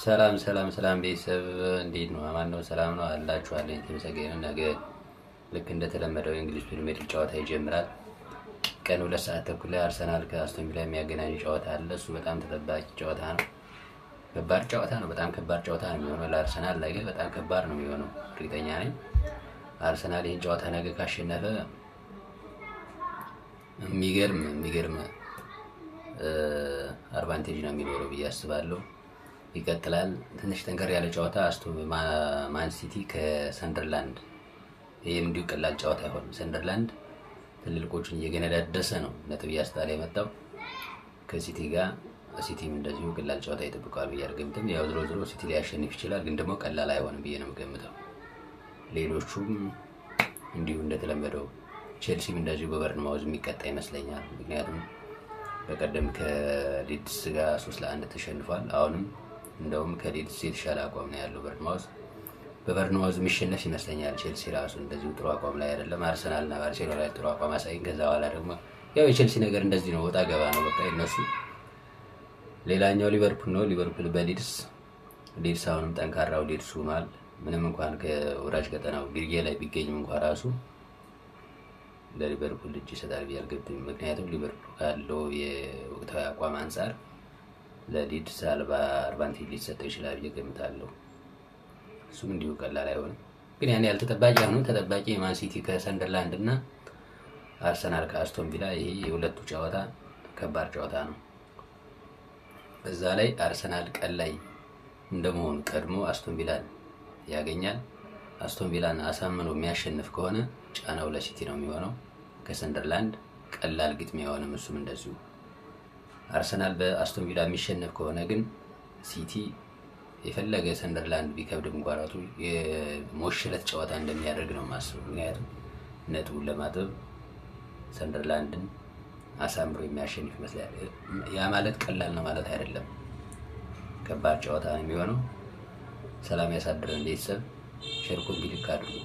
ሰላም ቤተሰብ እንዴት ነው? አማን ነው? ሰላም ነው አላችኋለሁ። የተመሰገነ ነገ ልክ እንደተለመደው የእንግሊዝ ፕሪሚየር ሊግ ጨዋታ ይጀምራል። ቀን 2 ሰዓት ተኩል ላይ አርሰናል ከአስቶን ቪላ የሚያገናኝ ጨዋታ አለ። እሱ በጣም ተጠባቂ ጨዋታ ነው። ከባድ ጨዋታ ነው። በጣም ከባድ ጨዋታ ነው የሚሆነው ለአርሰናል። ነገ በጣም ከባድ ነው የሚሆነው፣ እርግጠኛ ነኝ። አርሰናል ይህን ጨዋታ ነገ ካሸነፈ የሚገርም አድቫንቴጅ ነው የሚኖረው ብዬ አስባለሁ። ይቀጥላል። ትንሽ ጠንከር ያለ ጨዋታ ማን ሲቲ ከሰንደርላንድ። ይህም እንዲሁ ቀላል ጨዋታ አይሆንም። ሰንደርላንድ ትልልቆቹን እየገነዳደሰ ነው ነጥብ እያስጣለ የመጣው ከሲቲ ጋር። ሲቲም እንደዚሁ ቀላል ጨዋታ ይጠብቀዋል ብዬ አልገምትም። ያው ዝሮ ሲቲ ሊያሸንፍ ይችላል፣ ግን ደግሞ ቀላል አይሆንም ብዬ ነው የምገምተው። ሌሎቹም እንዲሁ እንደተለመደው ቼልሲም እንደዚሁ በበርንማውዝ የሚቀጣ ይመስለኛል። ምክንያቱም በቀደም ከሊድስ ጋር 3-1 ተሸንፏል። አሁንም እንደውም ከሊድስ የተሻለ አቋም ነው ያለው በርንማውዝ። በበርንማውዝ የሚሸነፍ ይመስለኛል። ቼልሲ ራሱ እንደዚሁ ጥሩ አቋም ላይ አይደለም። አርሰናልና ባርሴሎና ላይ ጥሩ አቋም አሳይን። ከዛ በኋላ ደግሞ ያው የቼልሲ ነገር እንደዚህ ነው፣ ወጣ ገባ ነው በቃ የነሱ። ሌላኛው ሊቨርፑል ነው። ሊቨርፑል በሊድስ አሁንም ጠንካራው ሊድስ ሆኗል። ምንም እንኳን ከወራጅ ቀጠናው ግርጌ ላይ ቢገኝም እንኳን ራሱ ለሊቨርፑል እጅ ይሰጣል ብዬ አልገምትም። ምክንያቱም ሊቨርፑል ካለው የወቅታዊ አቋም አንጻር ለሊድስ አድቫንቴጅ ሊሰጠው ይችላል ብዬ ገምታለሁ። እሱም እንዲሁ ቀላል አይሆንም፣ ግን ያን ያህል ተጠባቂ አሁንም ተጠባቂ የማን ሲቲ ከሰንደርላንድ እና አርሰናል ከአስቶን ቪላ። ይሄ የሁለቱ ጨዋታ ከባድ ጨዋታ ነው። በዛ ላይ አርሰናል ቀን ላይ እንደመሆኑ ቀድሞ አስቶን ቪላን ያገኛል። አስቶን ቪላን አሳምኖ የሚያሸንፍ ከሆነ ጫናው ለሲቲ ነው የሚሆነው። ከሰንደርላንድ ቀላል ግጥሚያ የሆነም እሱም እንደዚሁ። አርሰናል በአስቶን ቪላ የሚሸነፍ ከሆነ ግን ሲቲ የፈለገ ሰንደርላንድ ቢከብድም እንኳን የሞሽለት ጨዋታ እንደሚያደርግ ነው የማስበው። ምክንያቱም ነጥቡን ለማጥበብ ሰንደርላንድን አሳምሮ የሚያሸንፍ ይመስላል። ያ ማለት ቀላል ነው ማለት አይደለም። ከባድ ጨዋታ ነው የሚሆነው። ሰላም ያሳድረን ቤተሰብ። ሼር ኮፒ ሊንክ አድርጉ።